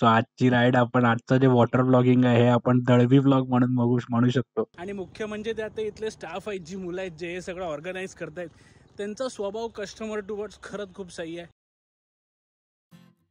So आजची ride आजचं जे वॉटर ब्लॉगिंग आहे हे आपण दळवी ब्लॉग म्हणून म्हणू शकतो. आणि मुख्य म्हणजे ते आता इथले स्टाफ आहेत, जी मुलं आहेत, जे हे सगळं ऑर्गनाईज करतायत, त्यांचा स्वभाव कस्टमर टुवर्ड्स खरंच खूप सही आहे.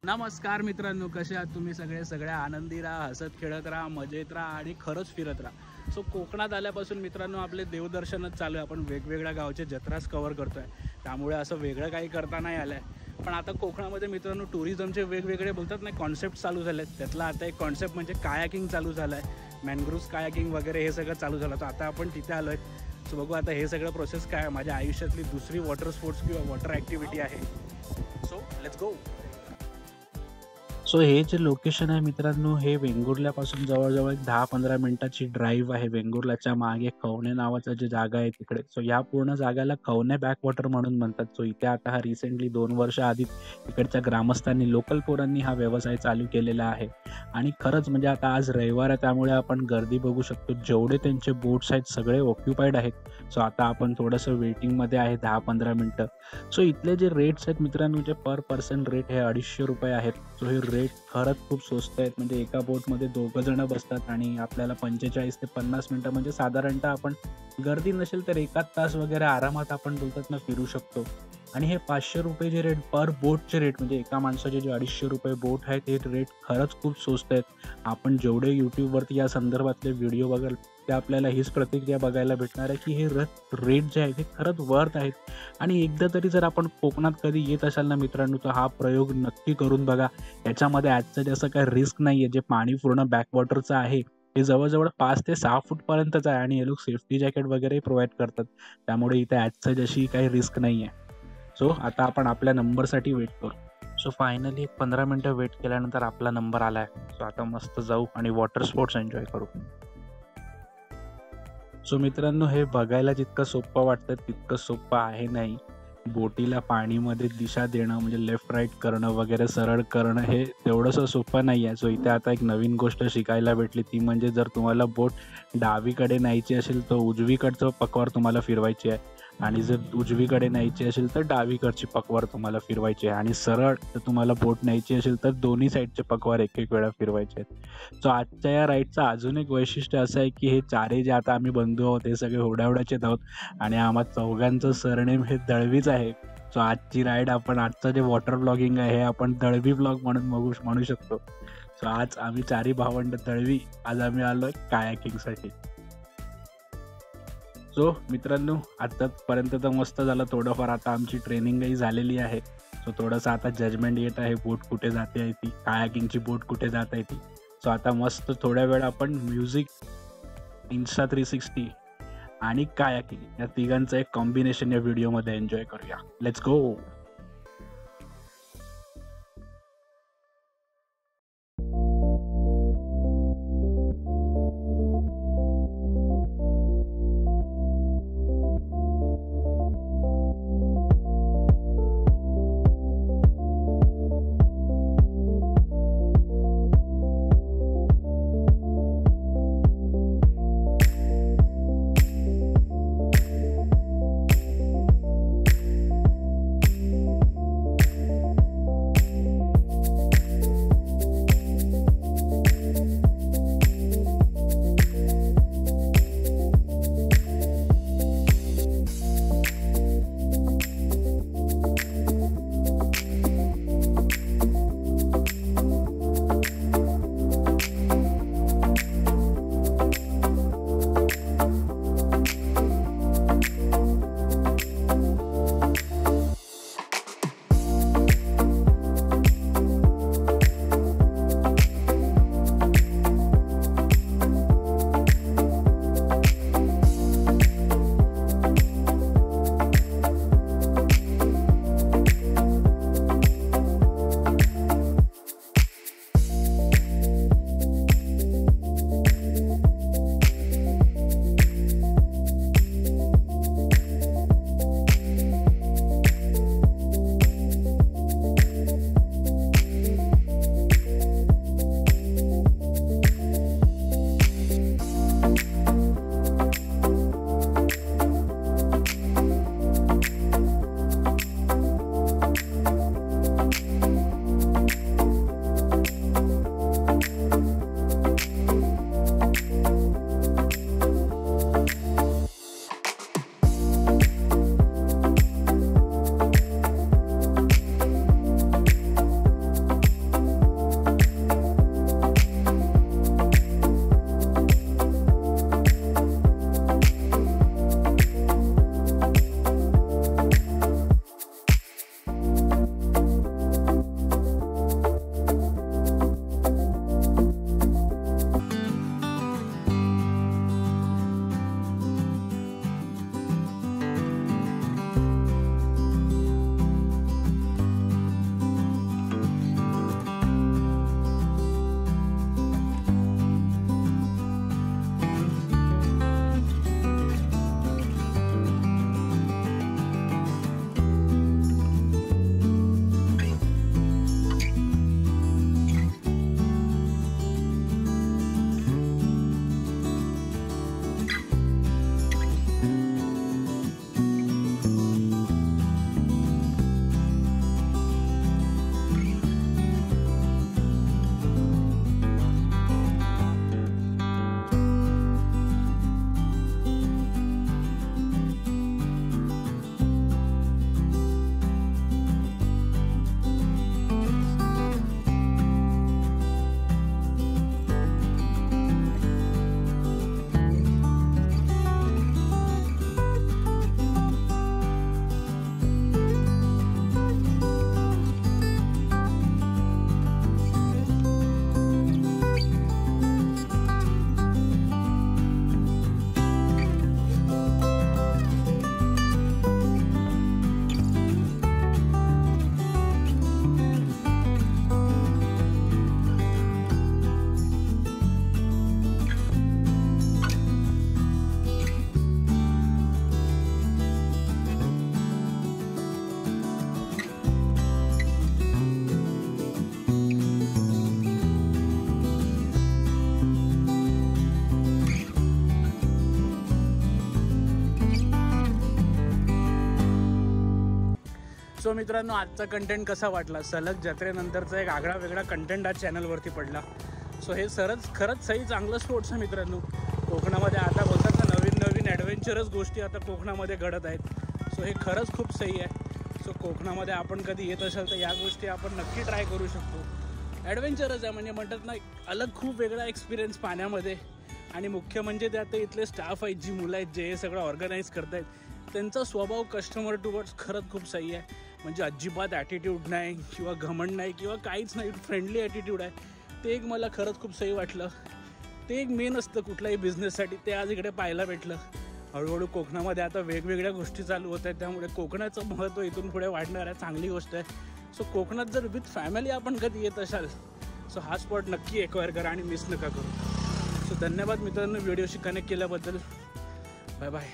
नमस्कार मित्रांनो, कसे आहात तुम्ही सगळ्या आनंदी राहा, हसत खेळत राहा, मजेत राहा आणि खरंच फिरत राहा. सो कोकणात आल्यापासून मित्रांनो आपले देवदर्शनच चालू आहे. आपण वेगवेगळ्या गावचे जत्रास कव्हर करतोय, त्यामुळे असं वेगळं काही करता नाही आलं आहे. पण आता कोकणामध्ये मित्रांनो टुरिझमचे वेगवेगळे बोलतात नाही कॉन्सेप्ट चालू झाले आहेत. त्यातला आता एक कॉन्सेप्ट म्हणजे कायाकिंग चालू झालं आहे. मॅनग्रोव्ज कायाकिंग वगैरे हे सगळं चालू झालं. तर आता आपण तिथे आलो आहे. सो बघू आता हे सगळं प्रोसेस काय आहे. माझ्या आयुष्यातली दुसरी वॉटर स्पोर्ट्स किंवा वॉटर ॲक्टिव्हिटी आहे. So let's go. सो हे जे लोकेशन आहे मित्रांनो, हे वेंगुर्ल्यापासून जवळजवळ एक 10-15 मिनिटाची ड्राईव्ह आहे. वेंगुर्ल्याच्या मागे खवणे नावाचं जे जागा आहे तिकडे. सो या पूर्ण जागेला खवणे बॅकवॉटर म्हणून म्हणतात. सो इथे आता हा रिसेंटली 2 वर्ष आधी इकडच्या ग्रामस्थांनी, लोकल पोरांनी हा व्यवसाय चालू केलेला आहे. आणि खरंच म्हणजे आता आज रविवार आहे, त्यामुळे आपण गर्दी बघू शकतो. जेवढे त्यांचे बोट्स आहेत सगळे ऑक्युपाईड आहेत. सो आता आपण थोडंसं वेटिंगमध्ये आहे 10-15 मिनिटं. सो इथले जे रेट्स आहेत मित्रांनो, जे पर पर्सन रेट हे ₹250 आहेत. सो हे रेट खरंच खूप स्वस्त आहेत. म्हणजे एका बोटमध्ये 2 जण बसतात आणि आपल्याला 45 ते 50 मिनिटं म्हणजे साधारणतः आपण गर्दी नसेल तर 1 तास वगैरे आरामात आपण बोलतात ना फिरू शकतो. आणि हे ₹500 जे रेट पर बोटचे रेट, म्हणजे एका माणसाचे जे ₹250 बोट आहेत हे रेट खरंच खूप स्वस्त आहेत. आपण जेवढे यूट्यूबवरती या संदर्भातले व्हिडिओ बघाल ते आपल्याला हीच प्रतिक्रिया बघायला भेटणार आहे की हे रेट जे आहेत हे खरंच वर्थ आहेत. आणि एकदा तरी जर आपण कोकणात कधी येत असाल ना मित्रांनो, तर हा प्रयोग नक्की करून बघा. याच्यामध्ये आजचं जास्त काही रिस्क नाही आहे. जे पाणी पूर्ण बॅकवॉटरचं आहे हे जवळजवळ 5 ते 6 फूटपर्यंतच आहे आणि हे लोक सेफ्टी जॅकेट वगैरे प्रोव्हाइड करतात. त्यामुळे इथे आजचं जशी काही रिस्क नाही आहे. सो आता आपण आपल्या नंबरसाठी वेट करू. सो फायनली 15 मिनिटं वेट केल्यानंतर आपला नंबर आला आहे. सो आता मस्त जाऊ आणि वॉटर स्पोर्ट्स एन्जॉय करू. सो मित्रांनो, हे बघायला जितकं सोपं वाटतं तितकं सोपं आहे नाही. बोटीला पाणीमध्ये दिशा देणं म्हणजे लेफ्ट राईट करणं वगैरे सरळ करणं हे तेवढंसं सोपं नाही आहे. सो इथे आता एक नवीन गोष्ट शिकायला भेटली, ती म्हणजे जर तुम्हाला बोट डावीकडे न्यायची असेल तर उजवीकडचं पकवार तुम्हाला फिरवायची आहे आणि जर उजवीकडे न्यायची असेल तर डावीकडची पकवार तुम्हाला फिरवायची आहे आणि सरळ जर तुम्हाला बोट न्यायची असेल तर दोन्ही साईडचे पकवार एक वेळा फिरवायचे आहेत. सो आजच्या या राईडचं अजून एक वैशिष्ट्य असं आहे की हे चारे जे आता आम्ही बंधू आहोत हे सगळे होड्यावड्याचेच आहोत आणि आम्हा चौघांचं सरनेम हे दळवीच आहे. सो आजची राईड आजचं जे वॉटर ब्लॉगिंग आहे हे आपण दळवी ब्लॉग म्हणून म्हणू शकतो. सो आज आम्ही 4ही भावंड दळवी आज आम्ही आलो आहे कायाकिंगसाठी. सो मित्रांनो, आतापर्यंत तर मस्त झालं थोडंफार. आता आमची ट्रेनिंगही झालेली आहे. सो थोडंसं आता जजमेंट येत आहे, बोट कुठे जाते आहे ती, कायाकिंगची बोट कुठे जात आहे ती. सो आता मस्त थोड्या वेळ आपण म्युझिक, Insta360 आणि कायाकिंग या तिघांचं एक कॉम्बिनेशन या व्हिडिओमध्ये एन्जॉय करूया. Let's go. सो मित्रांनो, आजचा कंटेंट कसा वाटला? सलग जत्रेनंतरचा एक आगळा वेगळा कंटेंट आज चॅनलवरती पडला. सो हे खरंच सही चांगलं स्पोर्ट्स आहे मित्रांनो. कोकणामध्ये आता बोलतात ना, नवीन ॲडव्हेंचरस गोष्टी आता कोकणामध्ये घडत आहेत. सो हे खरंच खूप सही आहे. सो कोकणामध्ये आपण कधी येत असाल तर या गोष्टी आपण नक्की ट्राय करू शकतो. ॲडव्हेंचरस आहे, म्हणजे म्हणतात ना, अलग खूप वेगळा एक्सपिरियन्स पाण्यामध्ये. आणि मुख्य म्हणजे त्यात इथले स्टाफ आहेत, जी मुलं आहेत, जे हे सगळं ऑर्गनाईज करत आहेत, त्यांचा स्वभाव कस्टमर टुवर्ड्स खरंच खूप सही आहे. म्हणजे अजिबात ॲटिट्यूड नाही किंवा घमंड नाही किंवा काहीच नाही, फ्रेंडली ॲटिट्यूड आहे. ते एक मला खरंच खूप सही वाटलं. ते एक मेन असतं कुठल्याही बिझनेससाठी, ते आज इकडे पाहायला भेटलं. हळूहळू कोकणामध्ये आता वेगवेगळ्या गोष्टी चालू होत आहेत, त्यामुळे कोकणाचं महत्त्व इथून पुढे वाढणार आहे. चांगली गोष्ट आहे. सो कोकणात जर विथ फॅमिली आपण कधी येत असाल, सो हा स्पॉट नक्की एक्वायर करा आणि मिस नका करू. सो धन्यवाद मित्रांनो व्हिडिओशी कनेक्ट केल्याबद्दल. Bye bye.